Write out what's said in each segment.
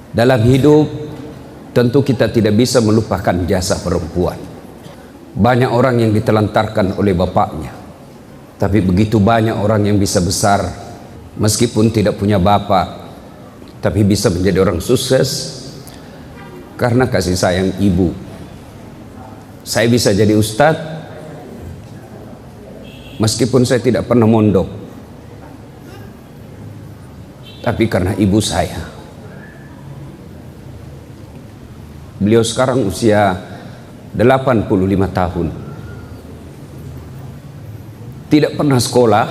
Dalam hidup tentu kita tidak bisa melupakan jasa perempuan. Banyak orang yang ditelantarkan oleh bapaknya, tapi begitu banyak orang yang bisa besar meskipun tidak punya bapak, tapi bisa menjadi orang sukses karena kasih sayang ibu. Saya bisa jadi ustadz meskipun saya tidak pernah mondok, tapi karena ibu saya. Beliau sekarang usia 85 tahun. Tidak pernah sekolah,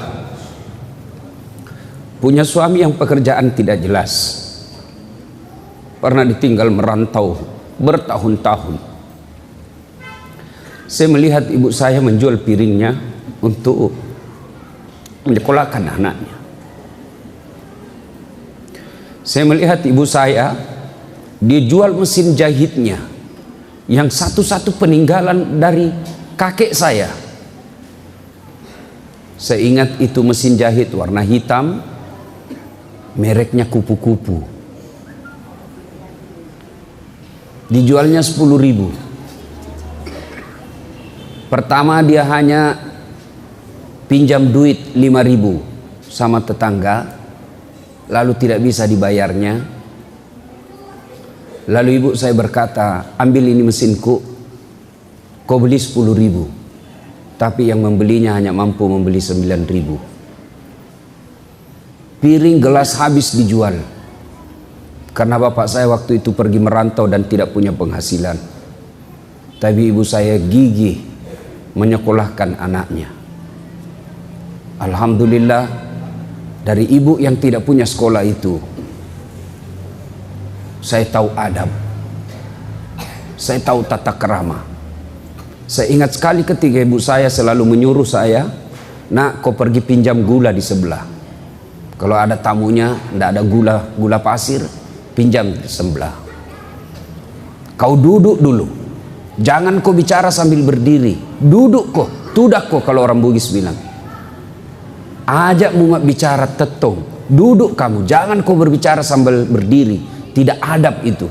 punya suami yang pekerjaan tidak jelas, pernah ditinggal merantau bertahun-tahun. Saya melihat ibu saya menjual piringnya untuk menyekolahkan anaknya. Saya melihat ibu saya, dia jual mesin jahitnya yang satu-satu peninggalan dari kakek saya. Saya ingat itu mesin jahit warna hitam, mereknya kupu-kupu. Dijualnya 10.000. Pertama dia hanya pinjam duit 5.000 sama tetangga, lalu tidak bisa dibayarnya. Lalu ibu saya berkata, ambil ini mesinku, kau beli 10.000, tapi yang membelinya hanya mampu membeli 9.000. Piring gelas habis dijual karena bapak saya waktu itu pergi merantau dan tidak punya penghasilan. Tapi ibu saya gigih menyekolahkan anaknya. Alhamdulillah, dari ibu yang tidak punya sekolah itu saya tahu adab, saya tahu tata kerama. Saya ingat sekali ketika ibu saya selalu menyuruh saya, nak, kau pergi pinjam gula di sebelah. Kalau ada tamunya, tidak ada gula pasir, pinjam di sebelah. Kau duduk dulu, jangan kau bicara sambil berdiri. Duduk kau, tudak kau kalau orang Bugis bilang. Ajak mumat bicara tetong, duduk kamu, jangan kau berbicara sambil berdiri. Tidak adab itu.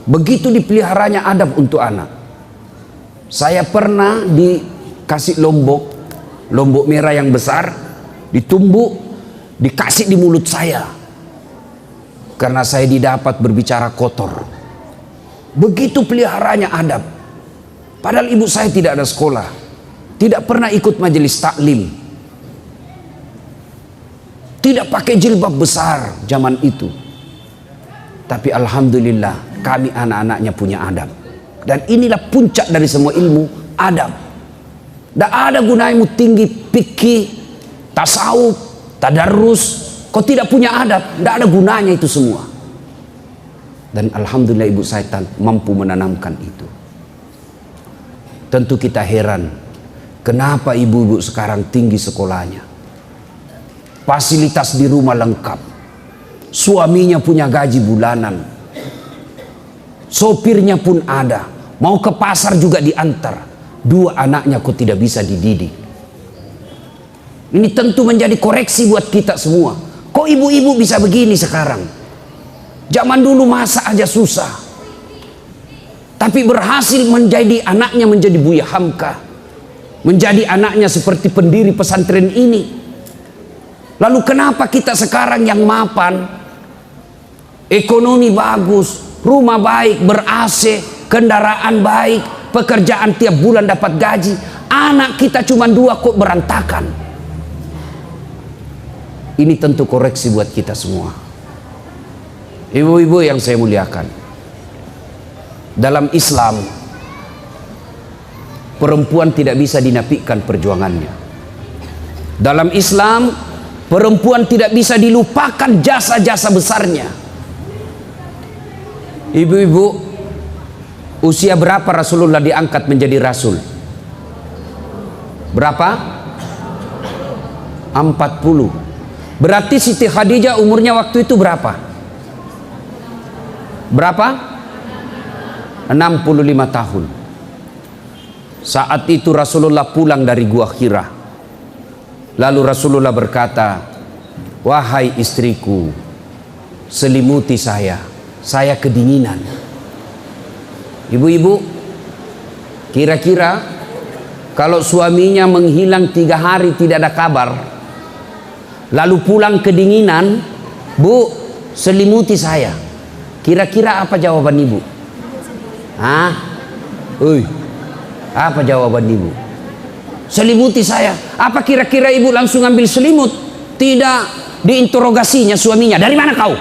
Begitu dipeliharanya adab untuk anak. Saya pernah dikasih lombok merah yang besar, ditumbuk, dikasih di mulut saya karena saya didapat berbicara kotor. Begitu peliharanya adab. Padahal ibu saya tidak ada sekolah, tidak pernah ikut majelis taklim, tidak pakai jilbab besar zaman itu. Tapi alhamdulillah kami anak-anaknya punya adab. Dan inilah puncak dari semua ilmu, adab. Tidak ada gunanya tinggi fikih, tasawuf, tadarrus, kau tidak punya adab, tidak ada gunanya itu semua. Dan alhamdulillah ibu saya mampu menanamkan itu. Tentu kita heran, kenapa ibu-ibu sekarang tinggi sekolahnya, fasilitas di rumah lengkap, suaminya punya gaji bulanan, sopirnya pun ada, mau ke pasar juga diantar. Dua anaknya kok tidak bisa dididik. Ini tentu menjadi koreksi buat kita semua. Kok ibu-ibu bisa begini sekarang? Zaman dulu masak aja susah, tapi berhasil menjadi anaknya menjadi Buya Hamka, menjadi anaknya seperti pendiri pesantren ini. Lalu kenapa kita sekarang yang mapan, ekonomi bagus, rumah baik, ber-AC, kendaraan baik, pekerjaan tiap bulan dapat gaji, anak kita cuma 2 kok berantakan? Ini tentu koreksi buat kita semua. Ibu-ibu yang saya muliakan, dalam Islam perempuan tidak bisa dinafikan perjuangannya. Dalam Islam perempuan tidak bisa dilupakan jasa-jasa besarnya. Ibu-ibu, usia berapa Rasulullah diangkat menjadi Rasul? Berapa? 40. Berarti Siti Khadijah umurnya waktu itu berapa? Berapa? 65 tahun. Saat itu Rasulullah pulang dari Gua Hira. Lalu Rasulullah berkata, wahai istriku, selimuti saya, saya kedinginan. Ibu-ibu, kira-kira kalau suaminya menghilang 3 hari tidak ada kabar, lalu pulang kedinginan, Bu, selimuti saya. Kira-kira apa jawaban ibu? Hah? Apa jawaban ibu? Selimuti saya. Apa kira-kira ibu langsung ambil selimut? Tidak, diinterogasinya suaminya. Dari mana kau?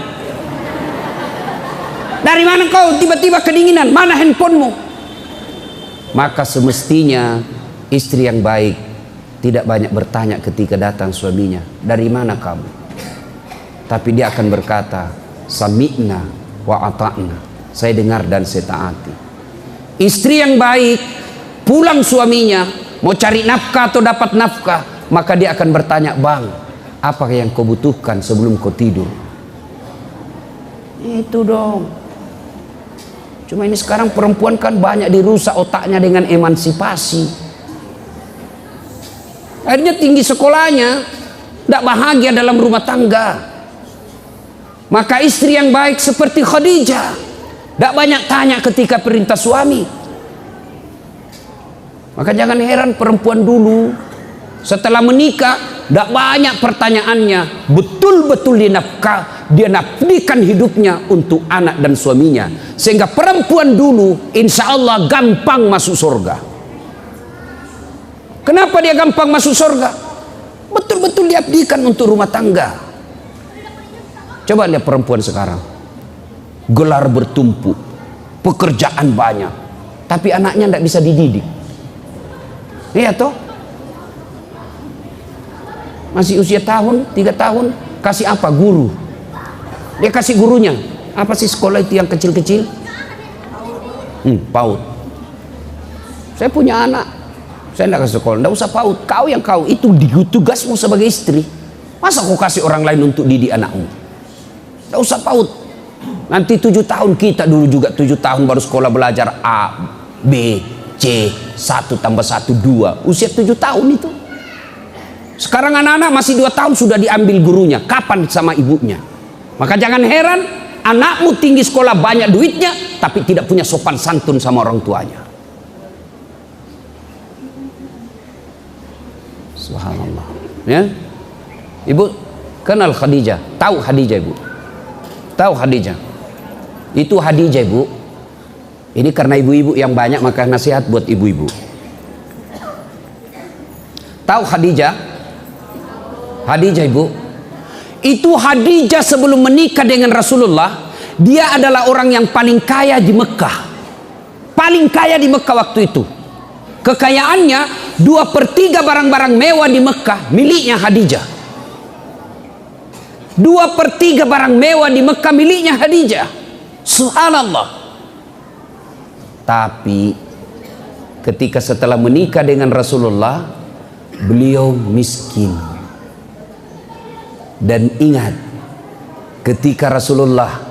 Dari mana kau tiba-tiba kedinginan? Mana handphonemu? Maka semestinya istri yang baik tidak banyak bertanya ketika datang suaminya, dari mana kamu? Tapi dia akan berkata, sami'na wa ata'na. Saya dengar dan saya taati. Istri yang baik, pulang suaminya mau cari nafkah atau dapat nafkah, maka dia akan bertanya, bang, apa yang kau butuhkan sebelum kau tidur? Itu dong. Cuma ini sekarang perempuan kan banyak dirusak otaknya dengan emansipasi. Akhirnya tinggi sekolahnya, tidak bahagia dalam rumah tangga. Maka istri yang baik seperti Khadijah, tidak banyak tanya ketika perintah suami. Maka jangan heran perempuan dulu setelah menikah tidak banyak pertanyaannya, betul-betul dia nafdikan hidupnya untuk anak dan suaminya, sehingga perempuan dulu insya Allah gampang masuk surga. Kenapa dia gampang masuk surga? Betul-betul diabdikan untuk rumah tangga. Coba lihat perempuan sekarang, gelar bertumpuk, pekerjaan banyak, tapi anaknya tidak bisa dididik. Iya toh? Masih usia 3 tahun, kasih apa? Guru. Dia kasih gurunya. Apa sih sekolah itu yang kecil-kecil? PAUD. Saya punya anak, saya tidak kasih sekolah, tidak usah PAUD. Kau itu tugasmu sebagai istri. Masa kau kasih orang lain untuk didik anakmu? Tidak usah PAUD. Nanti 7 tahun, kita dulu juga 7 tahun baru sekolah belajar A, B, C, 1 tambah 1, 2. Usia 7 tahun itu. Sekarang anak-anak masih 2 tahun sudah diambil gurunya. Kapan sama ibunya? Maka jangan heran anakmu tinggi sekolah banyak duitnya, tapi tidak punya sopan santun sama orang tuanya. Subhanallah. Ya, ibu kenal Khadijah? Tahu Khadijah ibu? Tahu Khadijah? Itu Khadijah ibu. Ini karena ibu-ibu yang banyak maka nasihat buat ibu-ibu. Tahu Khadijah? Khadijah ibu, itu Khadijah sebelum menikah dengan Rasulullah, dia adalah orang yang paling kaya di Mekah. Paling kaya di Mekah waktu itu. Kekayaannya 2/3 barang-barang mewah di Mekah miliknya Khadijah. 2/3 barang mewah di Mekah miliknya Khadijah. Subhanallah. Tapi ketika setelah menikah dengan Rasulullah, beliau miskin. Dan ingat, ketika Rasulullah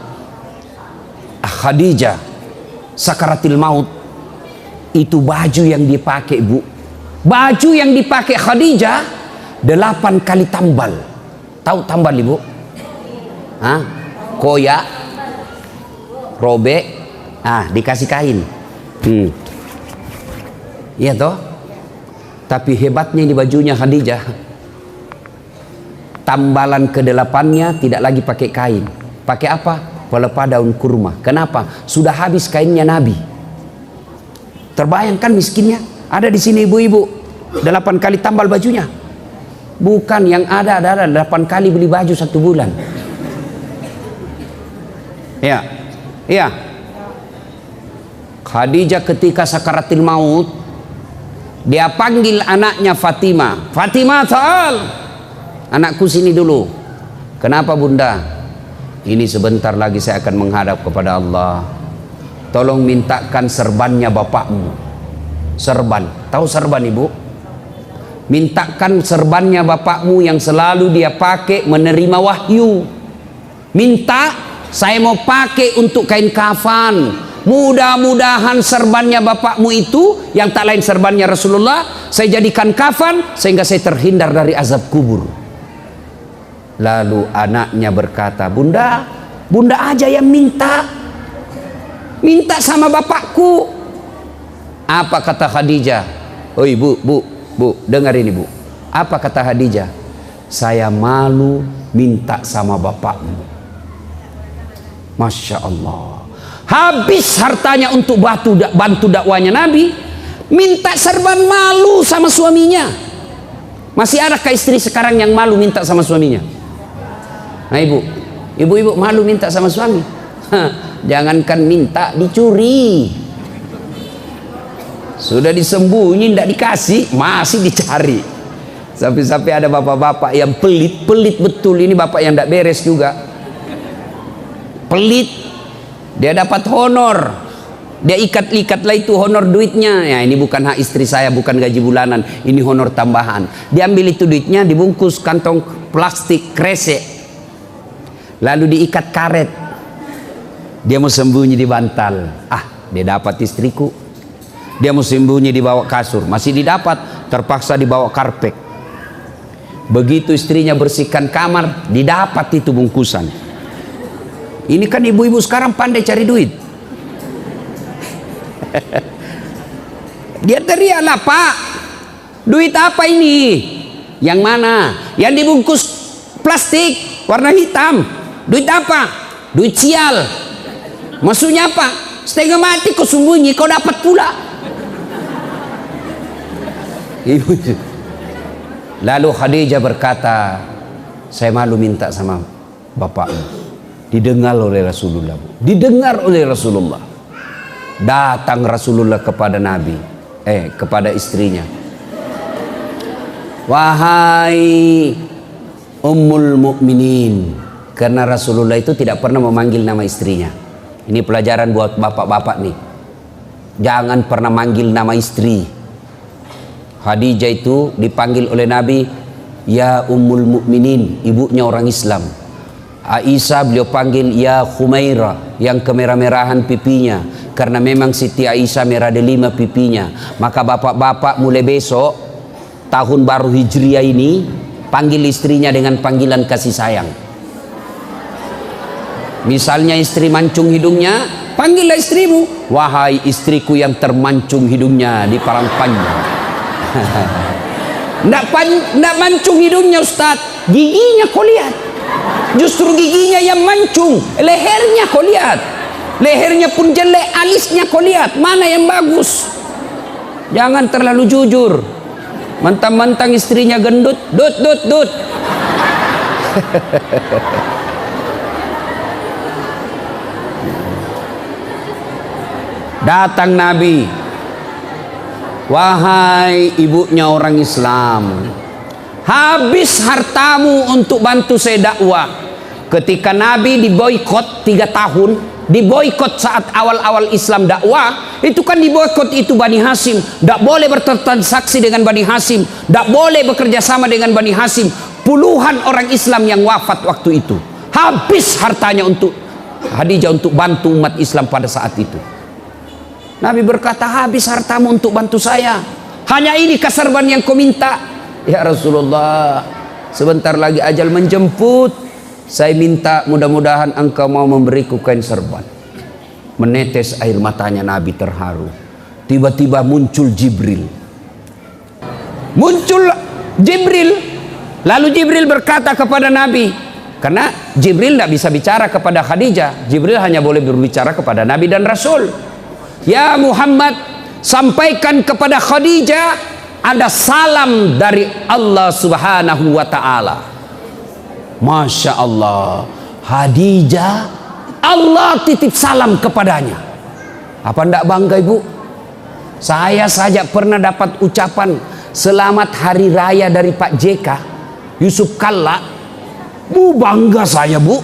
Khadijah sakaratil maut, itu baju yang dipakai bu, baju yang dipakai Khadijah 8 kali tambal. Tahu tambal ibu? Hah? Koyak, robek, dikasih kain. Iya toh? Tapi hebatnya di bajunya Khadijah, tambalan ke-8-nya tidak lagi pakai kain. Pakai apa? Pelepah daun kurma. Kenapa? Sudah habis kainnya Nabi. Terbayangkan miskinnya. Ada di sini ibu-ibu 8 kali tambal bajunya. Bukan, yang ada 8 kali beli baju 1 bulan. Ya, iya. Khadijah ketika sakaratil maut, dia panggil anaknya Fatimah. Fatimah, ta'al. Anakku sini dulu. Kenapa bunda? Ini sebentar lagi saya akan menghadap kepada Allah. Tolong mintakan serbannya bapakmu. Serban. Tahu serban ibu? Mintakan serbannya bapakmu yang selalu dia pakai menerima wahyu. Minta, saya mau pakai untuk kain kafan. Mudah-mudahan serbannya bapakmu itu, yang tak lain serbannya Rasulullah, saya jadikan kafan sehingga saya terhindar dari azab kubur. Lalu anaknya berkata, bunda aja yang minta. minta sama bapakku. Apa kata Khadijah? Oi bu, dengar ini bu. Apa kata Khadijah? Saya malu minta sama bapakmu. Masya Allah. Habis hartanya untuk bantu dakwanya Nabi, minta serban malu sama suaminya. Masih adakah istri sekarang yang malu minta sama suaminya? Nah ibu-ibu malu minta sama suami. Jangankan minta, dicuri. Sudah disembunyi, tidak dikasih, masih dicari. Sampai-sampai ada bapak-bapak yang pelit betul. Ini bapak yang tidak beres juga. Pelit. Dia dapat honor. Dia ikat-ikatlah itu honor duitnya. Ya, ini bukan hak istri saya, bukan gaji bulanan. Ini honor tambahan. Diambil itu duitnya, dibungkus kantong plastik kresek. Lalu diikat karet. Dia mau sembunyi di bantal. Dia dapat istriku. Dia mau sembunyi di bawah kasur. Masih didapat, terpaksa dibawa karpet. Begitu istrinya bersihkan kamar, didapat itu bungkusan. Ini kan ibu-ibu sekarang pandai cari duit. Dia teriaklah, Pak, duit apa ini? Yang mana? Yang dibungkus plastik warna hitam. Duit apa? Duit sial. Maksudnya apa? Setengah mati kau sembunyi, kau dapat pula. Lalu Khadijah berkata, saya malu minta sama bapakmu. Didengar oleh Rasulullah. Didengar oleh Rasulullah. Datang Rasulullah kepada Nabi, kepada istrinya. Wahai Ummul Mukminin, karena Rasulullah itu tidak pernah memanggil nama istrinya. Ini pelajaran buat bapak-bapak nih. Jangan pernah manggil nama istri. Khadijah itu dipanggil oleh Nabi, ya Ummul Mukminin, ibunya orang Islam. Aisyah beliau panggil ya Khumaira, yang kemerah-merahan pipinya, karena memang Siti Aisyah merah delima pipinya. Maka bapak-bapak mulai besok tahun baru Hijriah ini panggil istrinya dengan panggilan kasih sayang. Misalnya istri mancung hidungnya, panggillah istrimu, wahai istriku yang termancung hidungnya di parang panjang. Nggak mancung hidungnya Ustaz, giginya kau lihat. Justru giginya yang mancung, lehernya kau lihat. Lehernya pun jelek, alisnya kau lihat. Mana yang bagus? Jangan terlalu jujur. Mentang-mentang istrinya gendut, dut. Datang Nabi, wahai ibunya orang Islam, habis hartamu untuk bantu saya dakwah. Ketika Nabi diboikot 3 tahun, diboikot saat awal-awal Islam dakwah, itu kan diboikot itu Bani Hashim. Tidak boleh bertransaksi dengan Bani Hashim, tidak boleh bekerja sama dengan Bani Hashim. Puluhan orang Islam yang wafat waktu itu. Habis hartanya untuk Khadijah untuk bantu umat Islam pada saat itu. Nabi berkata, habis hartamu untuk bantu saya. Hanya ini serban yang kau minta. Ya Rasulullah, sebentar lagi ajal menjemput. Saya minta mudah-mudahan engkau mau memberiku kain serban. Menetes air matanya Nabi terharu. Tiba-tiba muncul Jibril. Lalu Jibril berkata kepada Nabi, karena Jibril tidak bisa bicara kepada Khadijah. Jibril hanya boleh berbicara kepada Nabi dan Rasul. Ya Muhammad, sampaikan kepada Khadijah ada salam dari Allah Subhanahu wa ta'ala. Masya Allah, Khadijah Allah titip salam kepadanya. Apa enggak bangga ibu? Saya saja pernah dapat ucapan selamat hari raya dari Pak JK Yusuf Kalla. Bu, bangga saya bu.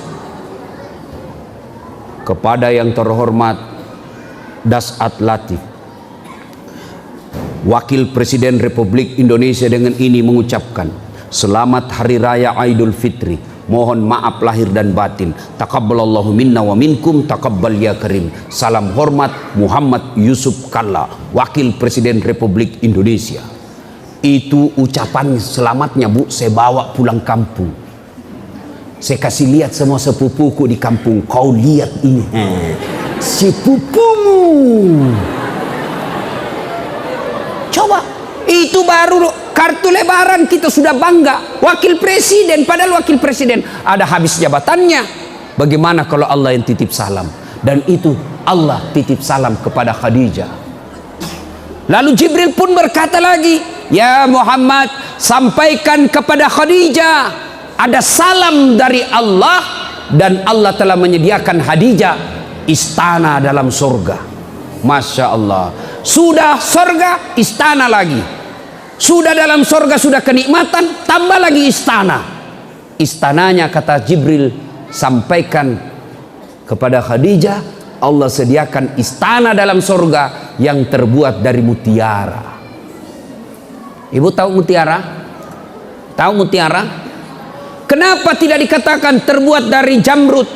Kepada yang terhormat Dasat Latif, Wakil Presiden Republik Indonesia, dengan ini mengucapkan selamat Hari Raya Idul Fitri. Mohon maaf lahir dan batin. Taqabbalallahu minna wa minkum, taqabbal ya karim. Salam hormat Muhammad Yusuf Kalla, Wakil Presiden Republik Indonesia. Itu ucapan selamatnya bu, saya bawa pulang kampung. Saya kasih lihat semua sepupuku di kampung. Kau lihat ini. sepupumu. Coba, itu baru kartu lebaran kita sudah bangga. Wakil presiden, padahal wakil presiden ada habis jabatannya. Bagaimana kalau Allah yang titip salam? Dan itu Allah titip salam kepada Khadijah. Lalu Jibril pun berkata lagi, ya Muhammad, sampaikan kepada Khadijah ada salam dari Allah, dan Allah telah menyediakan Khadijah istana dalam surga. Masya Allah, sudah surga, istana lagi. Sudah dalam surga, sudah kenikmatan, tambah lagi istana. Istananya, kata Jibril, sampaikan kepada Khadijah, Allah sediakan istana dalam surga yang terbuat dari mutiara. Ibu tahu mutiara? Tahu mutiara? Kenapa tidak dikatakan terbuat dari jamrud,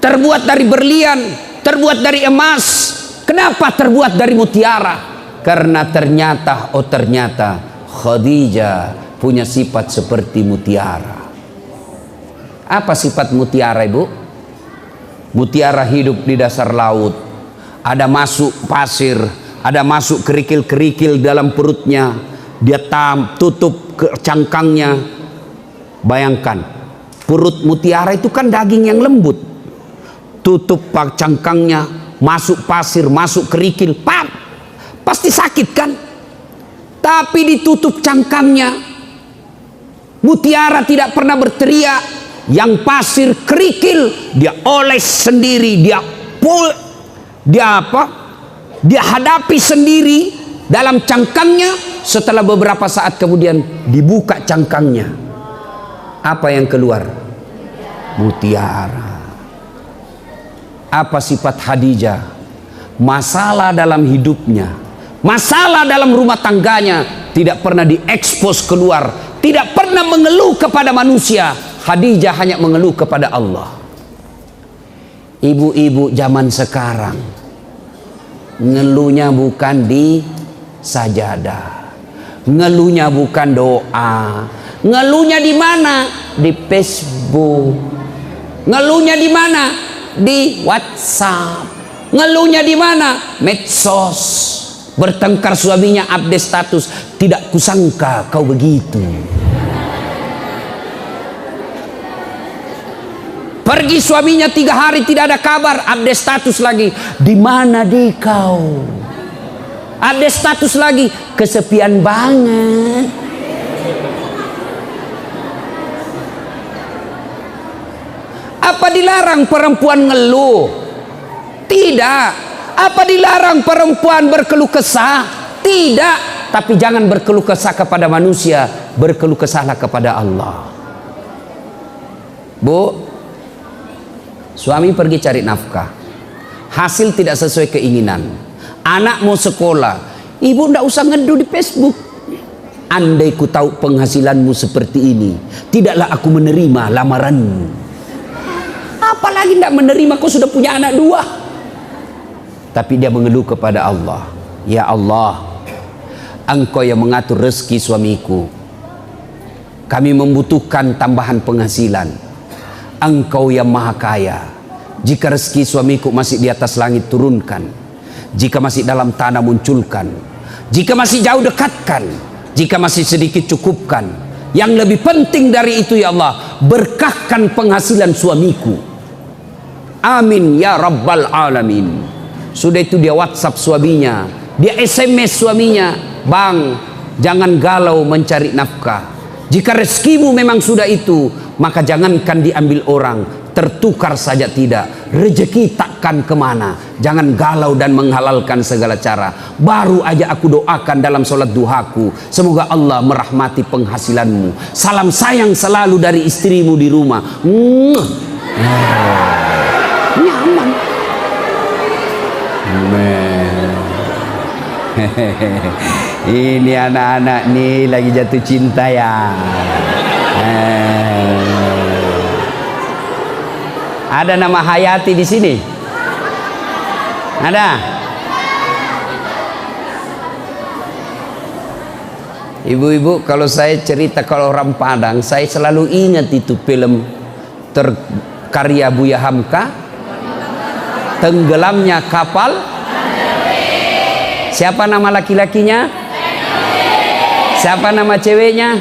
terbuat dari berlian, terbuat dari emas? Kenapa terbuat dari mutiara? Karena ternyata Khadijah punya sifat seperti mutiara. Apa sifat mutiara, Ibu? Mutiara hidup di dasar laut. Ada masuk pasir, ada masuk kerikil-kerikil dalam perutnya. Dia tutup ke cangkangnya. Bayangkan, perut mutiara itu kan daging yang lembut. Tutup cangkangnya, masuk pasir, masuk kerikil, pasti sakit kan? Tapi ditutup cangkangnya, mutiara tidak pernah berteriak. Yang pasir kerikil dia oles sendiri, dia hadapi sendiri dalam cangkangnya. Setelah beberapa saat kemudian dibuka cangkangnya, apa yang keluar? Mutiara. Apa sifat Khadijah? Masalah dalam hidupnya, masalah dalam rumah tangganya tidak pernah diekspos keluar, tidak pernah mengeluh kepada manusia. Khadijah hanya mengeluh kepada Allah. Ibu-ibu zaman sekarang ngeluhnya bukan di sajadah, ngeluhnya bukan doa, ngeluhnya di mana? Di Facebook. Ngeluhnya di mana? Di WhatsApp. Ngeluhnya di mana? Medsos. Bertengkar suaminya update status, tidak kusangka kau begitu. Pergi suaminya 3 hari tidak ada kabar, update status lagi. Di mana di kau? Update status lagi, kesepian banget. Apa dilarang perempuan ngeluh? Tidak. Apa dilarang perempuan berkeluh kesah? Tidak. Tapi jangan berkeluh kesah kepada manusia, berkeluh kesahlah kepada Allah. Bu, suami pergi cari nafkah, hasil tidak sesuai keinginan, anak mau sekolah, ibu tidak usah ngeduh di Facebook. Andai ku tahu penghasilanmu seperti ini, tidaklah aku menerima lamaranmu. Apalagi tidak menerima, kau sudah punya anak 2. Tapi dia mengeluh kepada Allah, ya Allah, Engkau yang mengatur rezeki suamiku, kami membutuhkan tambahan penghasilan. Engkau yang maha kaya. Jika rezeki suamiku masih di atas langit, turunkan. Jika masih dalam tanah, munculkan. Jika masih jauh, dekatkan. Jika masih sedikit, cukupkan. Yang lebih penting dari itu, ya Allah, berkahkan penghasilan suamiku. Amin ya rabbal alamin. Sudah itu dia WhatsApp suaminya, dia SMS suaminya, bang, jangan galau mencari nafkah. Jika rezekimu memang sudah itu, maka jangankan diambil orang, tertukar saja tidak. Rezeki takkan kemana. Jangan galau dan menghalalkan segala cara. Baru aja aku doakan dalam sholat duhaku, semoga Allah merahmati penghasilanmu. Salam sayang selalu dari istrimu di rumah. Nyaman. Ini anak-anak nih lagi jatuh cinta ya. Ada nama Hayati di sini? Ada? Ibu-ibu, kalau saya cerita kalau orang Padang, saya selalu ingat itu film karya Buya Hamka, tenggelamnya kapal. Siapa nama laki-lakinya? Siapa nama ceweknya?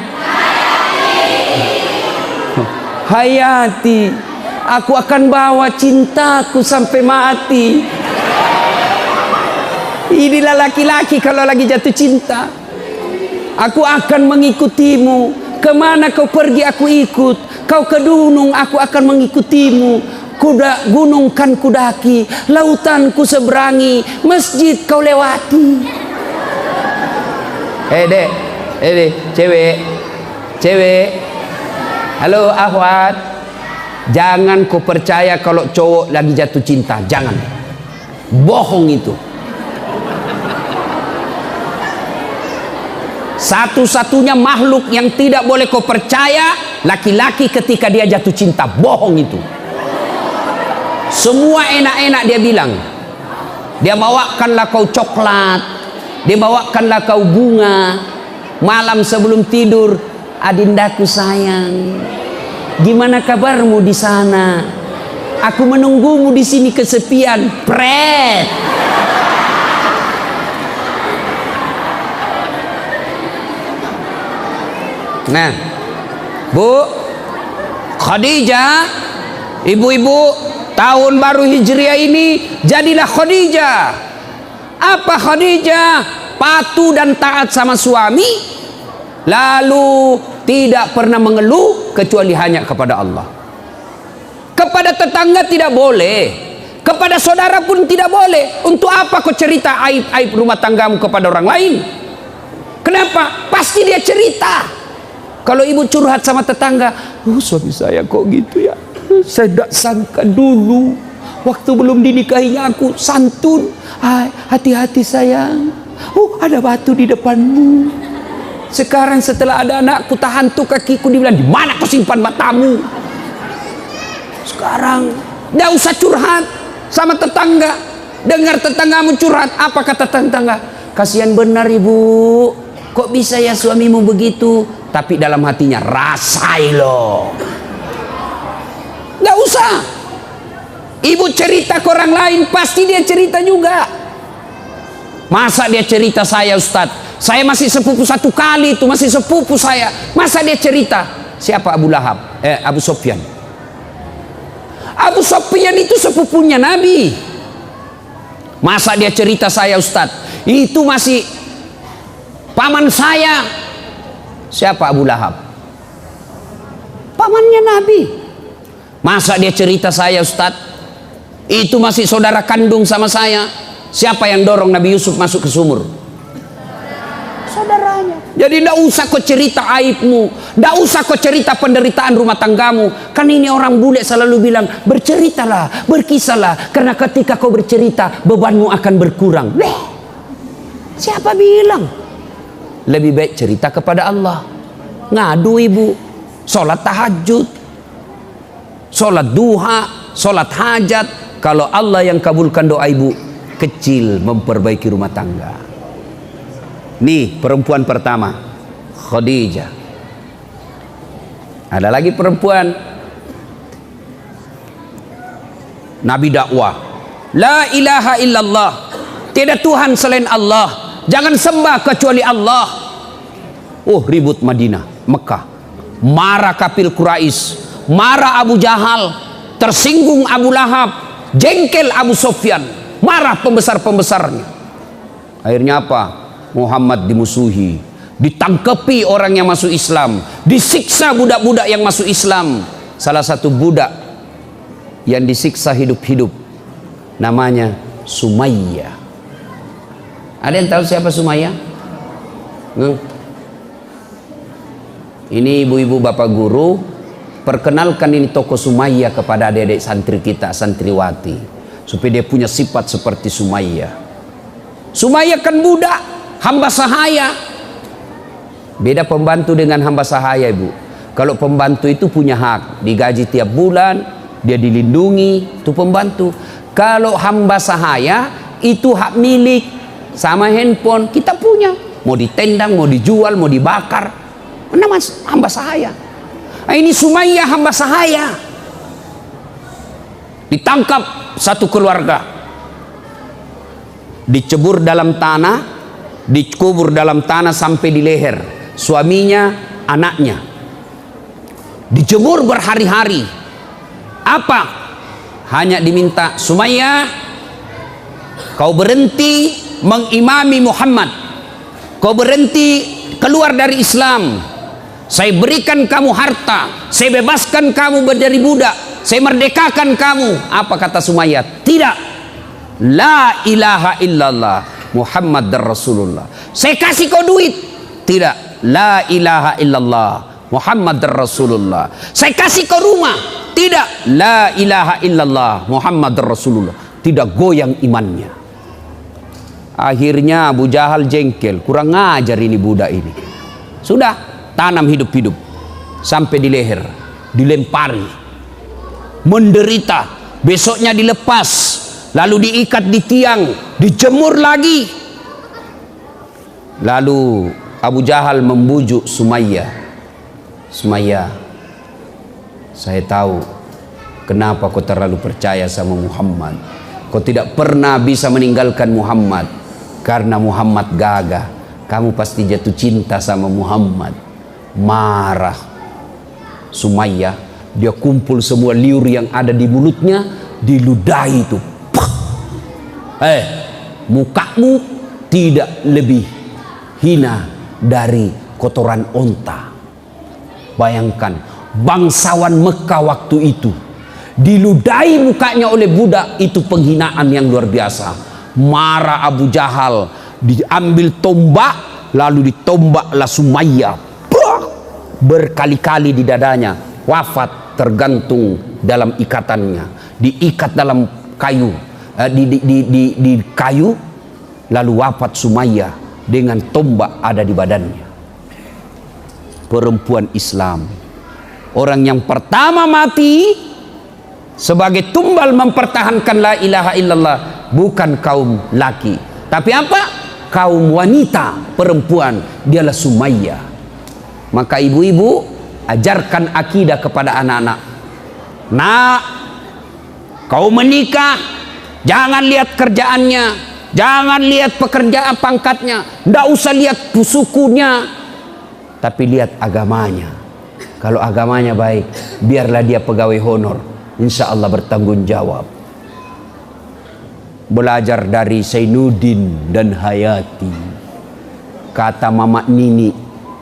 Hayati. Aku akan bawa cintaku sampai mati. Inilah laki-laki kalau lagi jatuh cinta. Aku akan mengikutimu. Kemana kau pergi aku ikut. Kau ke gunung aku akan mengikutimu. Gunung kan kudaki, lautan ku seberangi, masjid kau lewati. Dek, cewek. Halo Ahwat. Jangan kau percaya kalau cowok lagi jatuh cinta. Jangan. Bohong itu. Satu-satunya makhluk yang tidak boleh kau percaya laki-laki ketika dia jatuh cinta. Bohong itu. Semua enak-enak dia bilang. Dia bawakanlah kau coklat, dia bawakanlah kau bunga. Malam sebelum tidur, adindaku sayang, gimana kabarmu di sana? Aku menunggumu di sini kesepian. Pret. Nah, Bu Khadijah, ibu-ibu, tahun baru Hijriah ini jadilah Khadijah. Apa Khadijah? Patuh dan taat sama suami, lalu tidak pernah mengeluh kecuali hanya kepada Allah. Kepada tetangga tidak boleh, kepada saudara pun tidak boleh. Untuk apa kau cerita aib-aib rumah tanggamu kepada orang lain? Kenapa? Pasti dia cerita. Kalau ibu curhat sama tetangga, suami saya kok gitu ya, saya tidak sangka dulu waktu belum dinikahinya aku santun. Hati-hati sayang, ada batu di depanmu. Sekarang setelah ada anakku tahan tuh kakiku, dibilang di mana kau simpan matamu. Sekarang tidak usah curhat sama tetangga. Dengar tetanggamu curhat, apa kata tetangga? Kasihan benar ibu, kok bisa ya suamimu begitu? Tapi dalam hatinya, rasai loh. Nggak usah. Ibu cerita ke orang lain, pasti dia cerita juga. Masa dia cerita saya Ustadz, saya masih sepupu satu kali itu, masih sepupu saya. Masa dia cerita? Siapa Abu Lahab? Abu Sofyan. Abu Sofyan itu sepupunya Nabi. Masa dia cerita saya Ustadz? Itu masih paman saya. Siapa Abu Lahab? Pamannya Nabi. Masa dia cerita saya Ustadz? Itu masih saudara kandung sama saya. Siapa yang dorong Nabi Yusuf masuk ke sumur? Saudaranya. Jadi tidak usah kau cerita aibmu, tidak usah kau cerita penderitaan rumah tanggamu. Kan ini orang bule selalu bilang, berceritalah, berkisahlah, karena ketika kau bercerita bebanmu akan berkurang. Siapa bilang? Lebih baik cerita kepada Allah. Ngadu ibu, sholat tahajud, sholat duha, sholat hajat. Kalau Allah yang kabulkan doa ibu, kecil memperbaiki rumah tangga. Nih perempuan pertama, Khadijah. Ada lagi perempuan, Nabi dakwah, la ilaha illallah, tiada Tuhan selain Allah, jangan sembah kecuali Allah. Ribut Madinah, Mekah. Marah kafir Quraisy, marah Abu Jahal, tersinggung Abu Lahab, jengkel Abu Sofyan, marah pembesar-pembesarnya. Akhirnya apa? Muhammad dimusuhi, ditangkapi orang yang masuk Islam, disiksa budak-budak yang masuk Islam. Salah satu budak yang disiksa hidup-hidup namanya Sumayyah. Ada yang tahu siapa Sumayyah? Ini ibu-ibu bapak guru, perkenalkan ini tokoh Sumayyah kepada adik-adik santri kita, santriwati, supaya dia punya sifat seperti Sumayyah. Sumayyah kan budak, hamba sahaya. Beda pembantu dengan hamba sahaya ibu. Kalau pembantu itu punya hak, digaji tiap bulan, dia dilindungi, itu pembantu. Kalau hamba sahaya itu hak milik, sama handphone kita punya, mau ditendang, mau dijual, mau dibakar, nama hamba sahaya. Nah, ini Sumayyah hamba sahaya, ditangkap satu keluarga. dicebur dalam tanah, dikubur dalam tanah sampai di leher. Suaminya, anaknya dijemur berhari-hari. Apa? Hanya diminta, Sumayyah, kau berhenti mengimami Muhammad, kau berhenti keluar dari Islam. Saya berikan kamu harta, saya bebaskan kamu menjadi budak, saya merdekakan kamu. Apa kata Sumayyah? Tidak. La ilaha illallah Muhammad Rasulullah. Saya kasih kau duit. Tidak. La ilaha illallah Muhammad Rasulullah. Saya kasih kau rumah. Tidak. La ilaha illallah Muhammad Rasulullah. Tidak goyang imannya. Akhirnya Abu Jahal jengkel, kurang ngajar ini budak ini. Sudah, tanam hidup-hidup sampai di leher, dilempari, menderita. Besoknya dilepas, lalu diikat di tiang, dijemur lagi. Lalu Abu Jahal membujuk Sumayyah. Sumayyah, saya tahu kenapa kau terlalu percaya sama Muhammad. Kau tidak pernah bisa meninggalkan Muhammad karena Muhammad gagah. Kamu pasti jatuh cinta sama Muhammad. Marah Sumayyah, dia kumpul semua liur yang ada di mulutnya, diludahi itu. Mukamu tidak lebih hina dari kotoran onta. Bayangkan bangsawan Mekah waktu itu diludahi mukanya oleh budak, itu penghinaan yang luar biasa. Marah Abu Jahal, diambil tombak, lalu ditombaklah Sumayyah berkali-kali di dadanya. Wafat tergantung dalam ikatannya, diikat dalam kayu, di kayu, lalu wafat Sumayyah dengan tombak ada di badannya. Perempuan Islam, orang yang pertama mati sebagai tumbal mempertahankan la ilaha illallah, bukan kaum laki, tapi apa? Kaum wanita, perempuan, dialah Sumayyah. Maka ibu-ibu, ajarkan akidah kepada anak-anak. Nak, kau menikah, jangan lihat kerjaannya, jangan lihat pekerjaan pangkatnya, ndak usah lihat sukunya, tapi lihat agamanya. Kalau agamanya baik, biarlah dia pegawai honor, insya Allah bertanggung jawab. Belajar dari Zainuddin dan Hayati. Kata Mama Nini,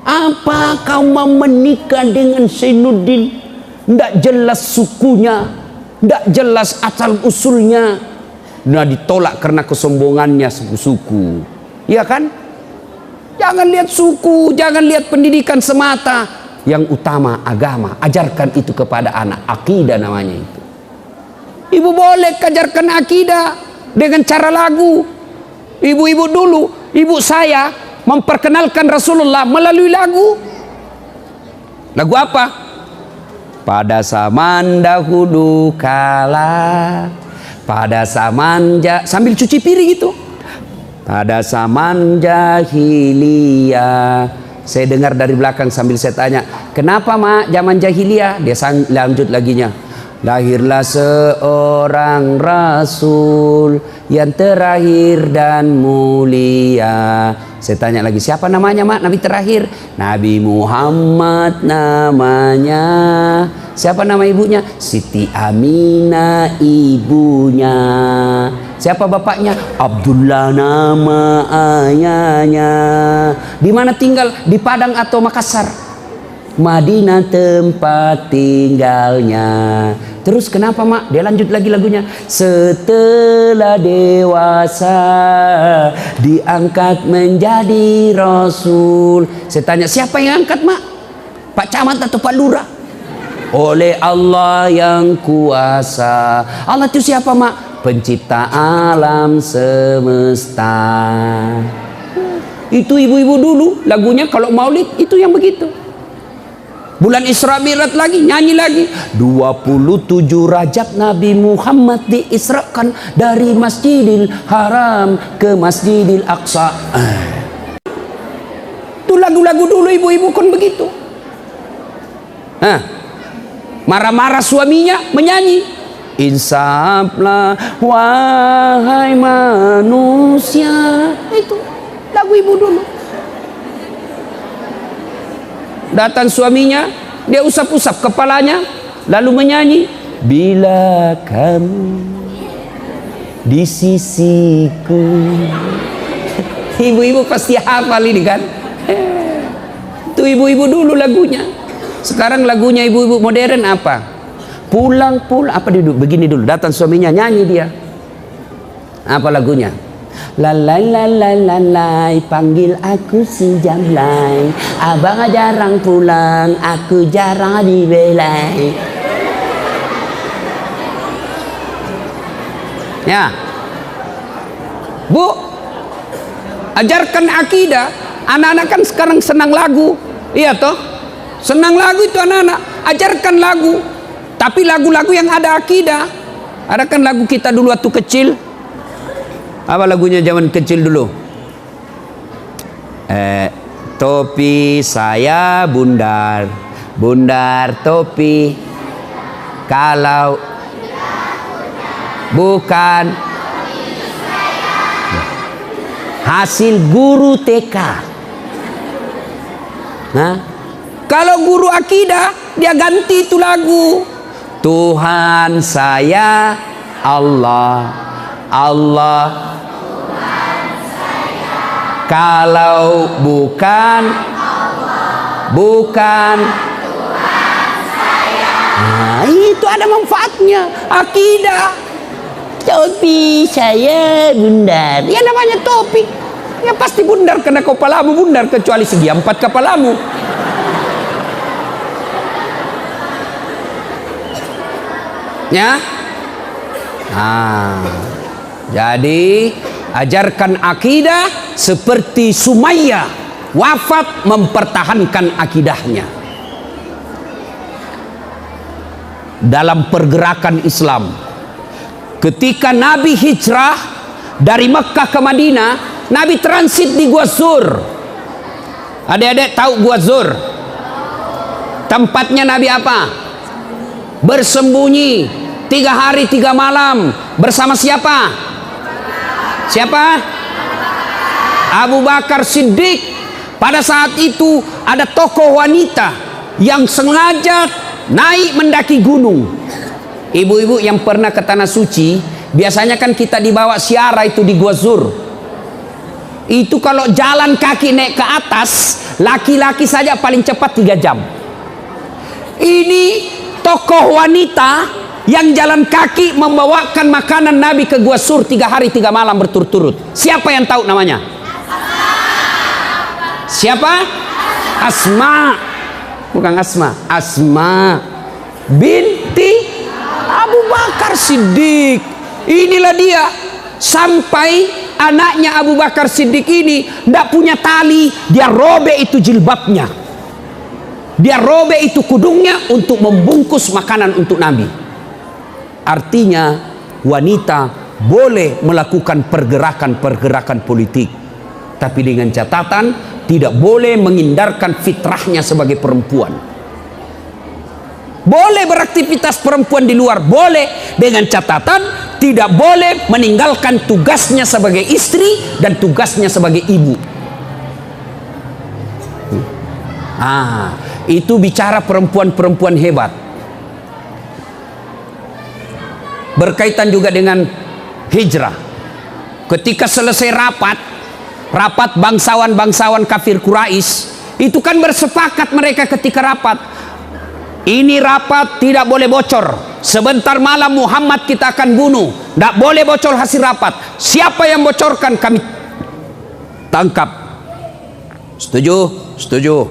apa kau mau menikah dengan Zainuddin? Ndak jelas sukunya, ndak jelas asal usulnya. Nah, ditolak karena kesombongannya suku. Iya kan? Jangan lihat suku, jangan lihat pendidikan semata. Yang utama agama. Ajarkan itu kepada anak. Akidah namanya itu. Ibu boleh ajarkan akidah dengan cara lagu. Ibu-ibu dulu, ibu saya memperkenalkan Rasulullah melalui lagu. Lagu apa? Pada zaman dahulu kala, pada zaman sambil cuci piring itu. Pada zaman jahiliyah. Saya dengar dari belakang sambil saya tanya, kenapa mak zaman jahiliyah? Dia lanjut laginya. Lahirlah seorang Rasul yang terakhir dan mulia. Saya tanya lagi, siapa namanya mak? Nabi terakhir? Nabi Muhammad namanya. Siapa nama ibunya? Siti Aminah ibunya. Siapa bapaknya? Abdullah nama ayahnya. Di mana tinggal? Di Padang atau Makassar? Madinah tempat tinggalnya. Terus kenapa mak? Dia lanjut lagi lagunya. Setelah dewasa diangkat menjadi Rasul. Saya tanya, siapa yang angkat mak? Pak Camat atau Pak Lurah? Oleh Allah yang kuasa. Allah itu siapa mak? Pencipta alam semesta. Itu ibu-ibu dulu lagunya kalau maulid itu yang begitu. Bulan Isra Mi'raj lagi, nyanyi lagi. 27 Rajab Nabi Muhammad diisrakan dari Masjidil Haram ke Masjidil Aqsa. Itu lagu-lagu dulu ibu-ibu kan begitu. Marah-marah suaminya menyanyi. insaflah wahai manusia. Itu lagu ibu dulu. Datang suaminya, dia usap-usap kepalanya, lalu menyanyi, bila kamu di sisiku. Ibu-ibu pasti hafal ini kan. Itu ibu-ibu dulu lagunya. Sekarang lagunya ibu-ibu modern apa? Pulang apa dulu? Begini dulu, datang suaminya nyanyi dia. Apa lagunya? Lalai lalai lalai, panggil aku si Jamlai. Abang jarang pulang, aku jarang dibelai. Ya, Bu, ajarkan akidah. Anak-anak kan sekarang senang lagu, iya toh? Senang lagu itu anak-anak. Ajarkan lagu, tapi lagu-lagu yang ada akidah. Ada kan lagu kita dulu waktu kecil. Apa lagunya zaman kecil dulu? Topi saya bundar, bundar topi. Kalau bukan hasil guru TK. Nah, kalau guru akidah dia ganti itu lagu. Tuhan saya Allah, Allah. Kalau bukan bukan Tuhan saya. Nah, itu ada manfaatnya akidah. Topi saya bundar. Ya namanya topi. Ya pasti bundar karena kepalamu bundar, kecuali segi 4 kepalamu. Ya. Nah, jadi ajarkan akidah seperti Sumayyah wafat mempertahankan akidahnya. Dalam pergerakan Islam, ketika Nabi hijrah dari Mekah ke Madinah, Nabi transit di Gua Zur. Adik-adik tahu Gua Zur? Tempatnya Nabi apa? Bersembunyi 3 hari 3 malam bersama siapa? Siapa? Abu Bakar Siddiq. Pada saat itu ada tokoh wanita yang sengaja naik mendaki gunung. Ibu-ibu yang pernah ke Tanah Suci, biasanya kan kita dibawa ziarah itu di Gua Zur. Itu kalau jalan kaki naik ke atas, laki-laki saja paling cepat 3 jam. Ini tokoh wanita yang jalan kaki membawakan makanan Nabi ke Gua Zur 3 hari 3 malam berturut-turut. Siapa yang tahu namanya? Siapa? Asma. Bukan Asma, Asma binti Abu Bakar Siddiq. Inilah dia. Sampai anaknya Abu Bakar Siddiq ini tidak punya tali, dia robek itu jilbabnya, dia robek itu kudungnya untuk membungkus makanan untuk Nabi. Artinya wanita boleh melakukan pergerakan-pergerakan politik, tapi dengan catatan tidak boleh menghindarkan fitrahnya sebagai perempuan. Boleh beraktivitas perempuan di luar, boleh, dengan catatan tidak boleh meninggalkan tugasnya sebagai istri dan tugasnya sebagai ibu. Itu bicara perempuan-perempuan hebat. Berkaitan juga dengan hijrah. Ketika selesai rapat bangsawan-bangsawan kafir Quraisy, itu kan bersepakat mereka ketika rapat. Ini rapat tidak boleh bocor. Sebentar malam Muhammad kita akan bunuh. Tidak boleh bocor hasil rapat. Siapa yang bocorkan kami tangkap. Setuju? Setuju.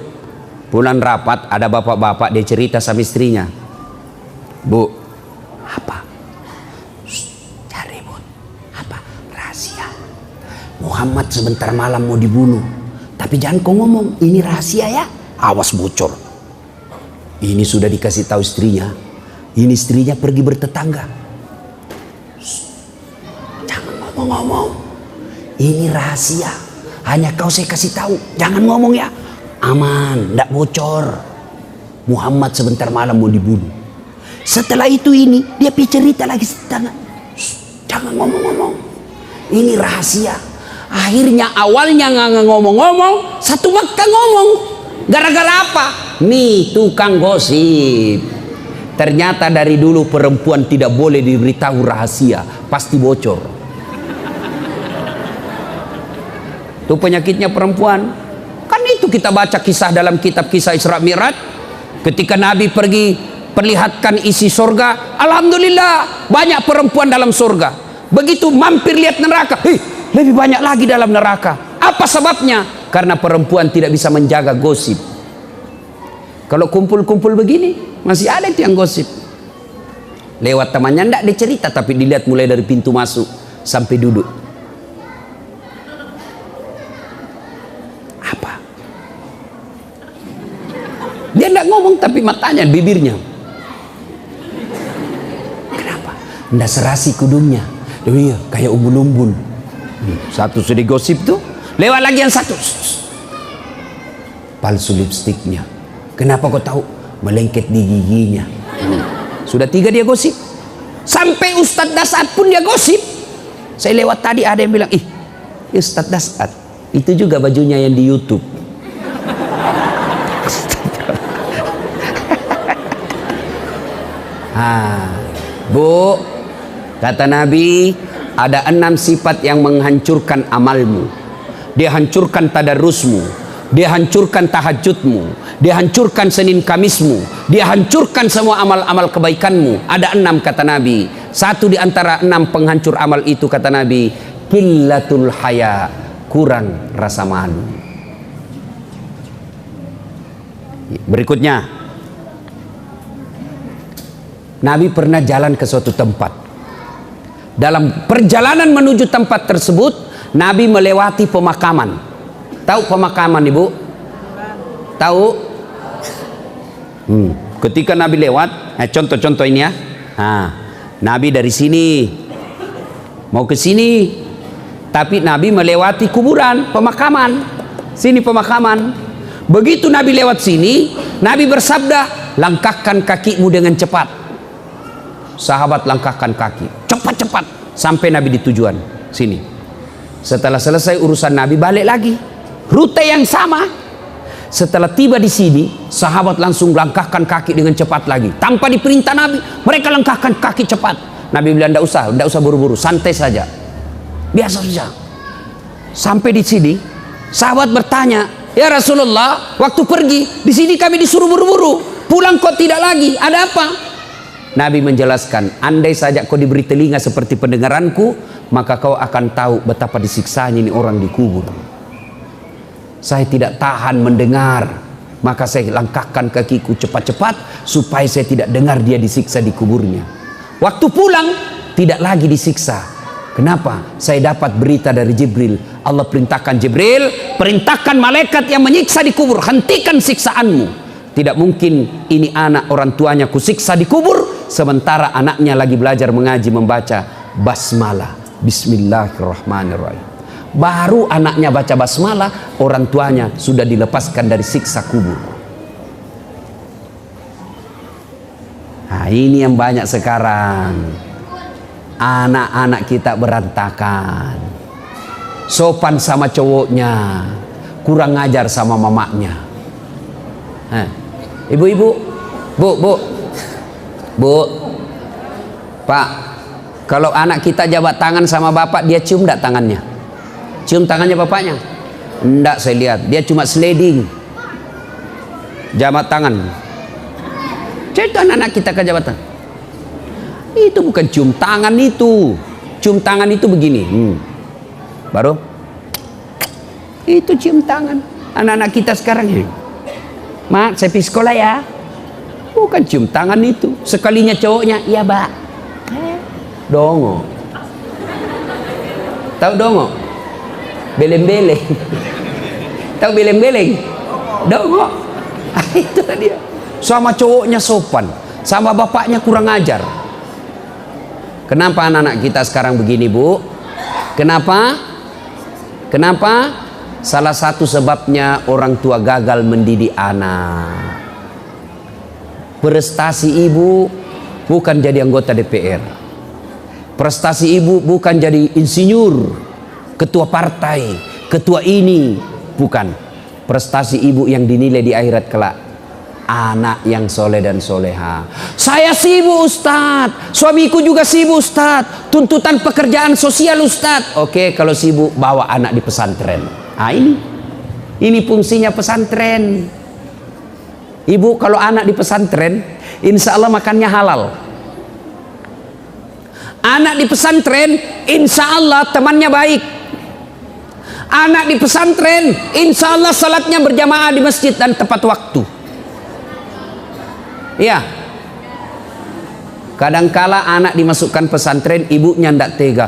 Pulang rapat ada bapak-bapak, dia cerita sama istrinya. Bu, apa? Cari bu. Apa? Rahasia. Muhammad sebentar malam mau dibunuh. Tapi jangan kau ngomong, ini rahasia ya. Awas bocor. Ini sudah dikasih tahu istrinya. Ini istrinya pergi bertetangga. Jangan ngomong-ngomong. Ini rahasia. Hanya kau saya kasih tahu. Jangan ngomong ya. Aman, tidak bocor. Muhammad sebentar malam mau dibunuh. Setelah itu dia cerita lagi, jangan ngomong-ngomong. Ini rahasia. Akhirnya awalnya nggak ngomong-ngomong, satu Mekah ngomong. Gara-gara apa? Nih tukang gosip. Ternyata dari dulu perempuan tidak boleh diberitahu rahasia, pasti bocor. Itu penyakitnya perempuan. Kan itu kita baca kisah dalam kitab kisah Isra Mi'raj. Ketika Nabi pergi perlihatkan isi surga, alhamdulillah banyak perempuan dalam surga. Begitu mampir lihat neraka, lebih banyak lagi dalam neraka. Apa sebabnya? Karena perempuan tidak bisa menjaga gosip. Kalau kumpul-kumpul begini, masih ada itu yang gosip. Lewat temannya enggak dicerita, tapi dilihat mulai dari pintu masuk sampai duduk. Apa? Dia enggak ngomong, tapi matanya, bibirnya. Kenapa? Enggak serasi kudungnya. Iya, kayak umbun-umbun. Satu sudah gosip tuh, lewat lagi yang satu. Palsu lipstiknya. Kenapa kau tahu? Melengket di giginya. Sudah 3 dia gosip. Sampai Ustadz Dasat pun dia gosip. Saya lewat tadi ada yang bilang, Ustadz Dasat itu juga bajunya yang di YouTube. Bu, kata Nabi, ada 6 sifat yang menghancurkan amalmu. Dia hancurkan tadarusmu, dia hancurkan tahajudmu, dia hancurkan Senin Kamismu, dia hancurkan semua amal-amal kebaikanmu. Ada 6 kata Nabi. Satu di antara 6 penghancur amal itu kata Nabi, qillatul haya, kurang rasa malu. Berikutnya, Nabi pernah jalan ke suatu tempat. Dalam perjalanan menuju tempat tersebut, Nabi melewati pemakaman. Tahu pemakaman, Ibu? Tahu? Ketika Nabi lewat, contoh-contoh ini ya. Nabi dari sini mau ke sini, tapi Nabi melewati kuburan, pemakaman. Sini pemakaman. Begitu Nabi lewat sini, Nabi bersabda, langkahkan kakimu dengan cepat. Sahabat langkahkan kaki, cepat-cepat sampai Nabi di tujuan sini. Setelah selesai urusan Nabi, balik lagi rute yang sama. Setelah tiba di sini, sahabat langsung langkahkan kaki dengan cepat lagi tanpa diperintah Nabi. Mereka langkahkan kaki cepat. Nabi bilang, tidak usah buru-buru, santai saja, biasa saja. Sampai di sini, sahabat bertanya, ya Rasulullah, waktu pergi di sini kami disuruh buru-buru, pulang kok tidak lagi, ada apa? Nabi menjelaskan, andai saja kau diberi telinga seperti pendengaranku, maka kau akan tahu betapa disiksanya ini orang dikubur. Saya tidak tahan mendengar, maka saya langkahkan kakiku cepat-cepat supaya saya tidak dengar dia disiksa di kuburnya. Waktu pulang tidak lagi disiksa. Kenapa? Saya dapat berita dari Jibril. Allah perintahkan Jibril, perintahkan malaikat yang menyiksa di kubur, hentikan siksaanmu. Tidak mungkin ini anak orang tuanya kusiksa di kubur, sementara anaknya lagi belajar mengaji membaca basmalah, bismillahirrahmanirrahim. Baru anaknya baca basmalah, orang tuanya sudah dilepaskan dari siksa kubur. Nah, ini yang banyak sekarang. Anak-anak kita berantakan. Sopan sama cowoknya, kurang ngajar sama mamanya. Ibu-ibu, Bu, Pak, kalau anak kita jabat tangan sama bapak, dia cium enggak tangannya? Cium tangannya bapaknya? Enggak, saya lihat dia cuma sliding, jabat tangan. Cerita anak kita ke jabatan, itu bukan cium tangan, itu cium tangan itu begini, baru itu cium tangan. Anak-anak kita sekarang ya, Mak, saya pergi sekolah ya. Bukan cium tangan itu. Sekalinya cowoknya, iya Mbak. Dongo. Tahu dongo? Beleng-beleng. Tahu beleng-beleng? Dongo. Itu dia. Sama cowoknya sopan, sama bapaknya kurang ajar. Kenapa anak-anak kita sekarang begini, Bu? Kenapa? Salah satu sebabnya orang tua gagal mendidik anak. Prestasi ibu bukan jadi anggota DPR. Prestasi ibu bukan jadi insinyur, ketua partai, ketua ini, bukan. Prestasi ibu yang dinilai di akhirat kelak, anak yang soleh dan soleha. Saya sibuk Ustadz, suamiku juga sibuk Ustadz, tuntutan pekerjaan sosial Ustadz. Oke, kalau sibuk bawa anak di pesantren. Ah, ini fungsinya pesantren. Ibu kalau anak di pesantren, insya Allah makannya halal. Anak di pesantren, insya Allah temannya baik. Anak di pesantren, insya Allah salatnya berjamaah di masjid dan tepat waktu. Ya, kadangkala anak dimasukkan pesantren, ibunya ndak tega.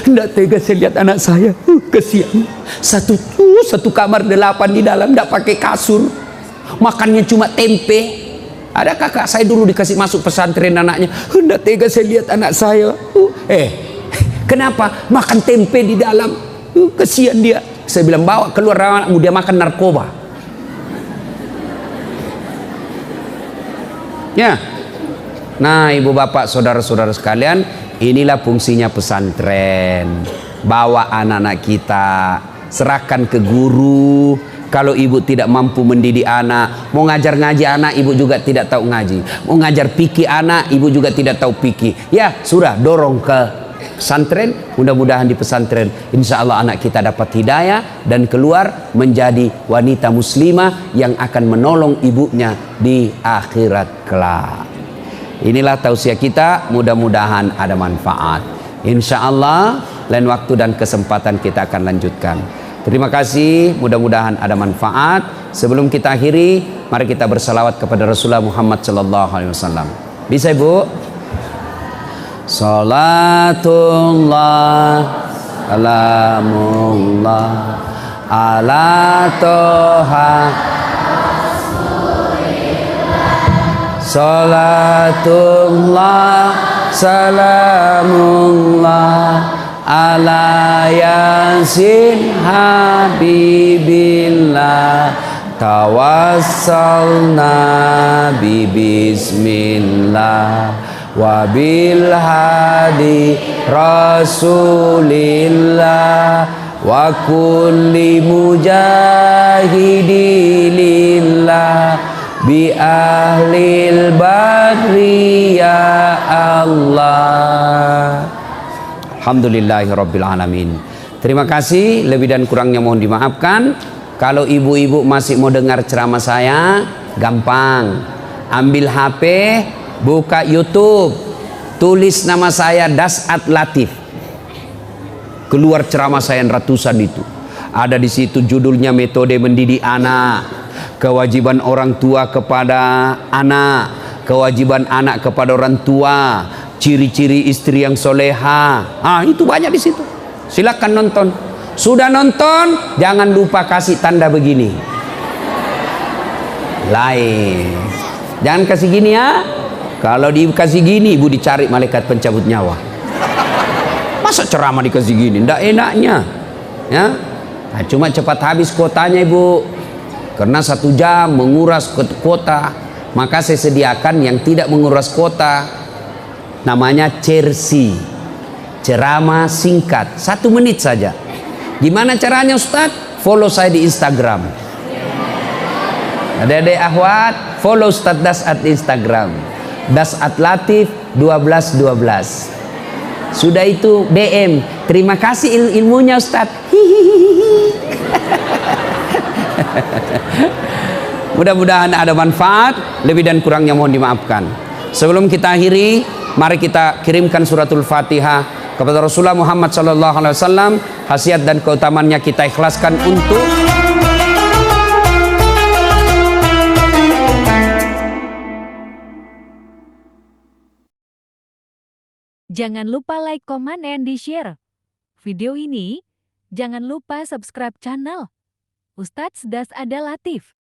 Ndak tega saya lihat anak saya, kesian. Satu kamar 8 di dalam, ndak pakai kasur, makannya cuma tempe. Ada kakak saya dulu dikasih masuk pesantren anaknya, ndak tega saya lihat anak saya. Kenapa? Makan tempe di dalam, kesian dia. Saya bilang bawa keluar anakmu, dia makan narkoba. Ya. Nah, ibu bapak saudara-saudara sekalian, inilah fungsinya pesantren. Bawa anak-anak kita, serahkan ke guru. Kalau ibu tidak mampu mendidik anak, mau ngajar ngaji anak, ibu juga tidak tahu ngaji. Mau ngajar fikih anak, ibu juga tidak tahu fikih. Ya sudah, dorong ke pesantren. Mudah-mudahan di pesantren, insya Allah anak kita dapat hidayah dan keluar menjadi wanita muslimah yang akan menolong ibunya di akhirat kelak. Inilah tausiah kita, mudah-mudahan ada manfaat. Insya Allah lain waktu dan kesempatan kita akan lanjutkan. Terima kasih, mudah-mudahan ada manfaat. Sebelum kita akhiri, mari kita bersalawat kepada Rasulullah Muhammad sallallahu alaihi wasallam. Bisa Ibu? Salatullah salamullah ala toha salatullah salamullah ala yasin habibillah tawassalna bismillah wabil hadi rasulillah wa kulli mujahidilillah bi ahlil badri ya Allah. Alhamdulillahirabbil alamin. Terima kasih, lebih dan kurangnya mohon dimaafkan. Kalau ibu-ibu masih mau dengar ceramah saya, gampang. Ambil HP, buka YouTube, tulis nama saya Dasat Latif. Keluar ceramah saya ratusan itu. Ada di situ judulnya metode mendidik anak, kewajiban orang tua kepada anak, kewajiban anak kepada orang tua, ciri-ciri istri yang soleha. Itu banyak di situ. Silakan nonton. Sudah nonton, jangan lupa kasih tanda begini. Like. Jangan kasih gini ya. Kalau dikasih gini, ibu dicari malaikat pencabut nyawa. Masa ceramah dikasih gini? Ndak enaknya. Ya. Nah, cuma cepat habis kuotanya ibu. Karena 1 jam menguras kuota. Maka saya sediakan yang tidak menguras kuota. Namanya cersi, ceramah singkat 1 menit saja. Gimana caranya Ustadz? Follow saya di Instagram. Adik-adik akhwat, follow Ustadz Dasat di Instagram. Dasat Latif 1212. Sudah itu DM, terima kasih ilmunya Ustadz. Mudah-mudahan ada manfaat, lebih dan kurangnya mohon dimaafkan. Sebelum kita akhiri, mari kita kirimkan suratul Fatihah kepada Rasulullah Muhammad sallallahu alaihi wasallam. Khasiat dan keutamaannya kita ikhlaskan untuk Jangan lupa like, comment, and di-share video ini. Jangan lupa subscribe channel Ustadz Das Ada Latif.